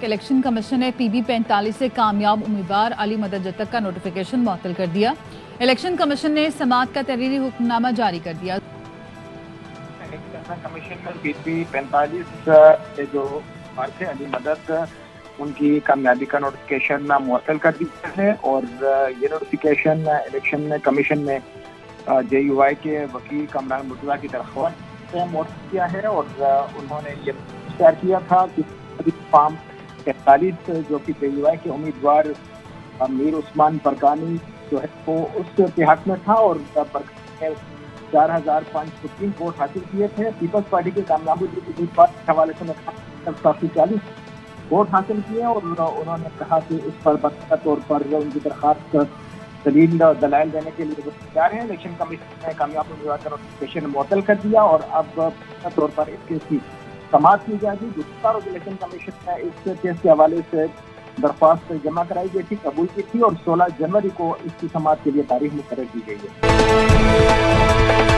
Election commission ने PB 45 से कामयाब उम्मीदवार अली मदद जतक का नोटिफिकेशन मुअत्तल कर दिया। इलेक्शन कमीशन ने समाअत का तहरीरी हुक्मनामा जारी कर दिया। कमीशन में PB 45 के जो थे अली मदद उनकी कामयाबी का नोटिफिकेशन मुअत्तल कर दिया है और ये नोटिफिकेशन इलेक्शन कमीशन ने JUI के वकील कमरान मुर्तज़ा की दरख्वास्त से मुअत्तल किया है और उन्होंने ये शेयर किया था कि फार्म 45 जो कि JUI के उम्मीदवार मीर उस्मान बरकानी जो है वो उस इतिहाद में था और बरकानी ने 4,503 वोट हासिल किए थे। पीपल्स पार्टी के कामयाबी के हवाले से 740 वोट हासिल किए और उन्होंने कहा कि इस पर बकाया तौर पर उनकी दरख्वास्त दलील दलाइल देने के लिए वो तैयार हैं। इलेक्शन कमीशन ने कामयाब उम्मीदवार का नोटिफिकेशन मुअत्तल कर दिया और अब तौर पर इस केस की समाअत की जाएगी। गुज़श्ता रोज इलेक्शन कमीशन ने इस केस के हवाले से दरख्वास्त जमा कराई गई थी, कबूल की थी और 16 जनवरी को इसकी समाअत के लिए तारीख मुकर्रर की गई है।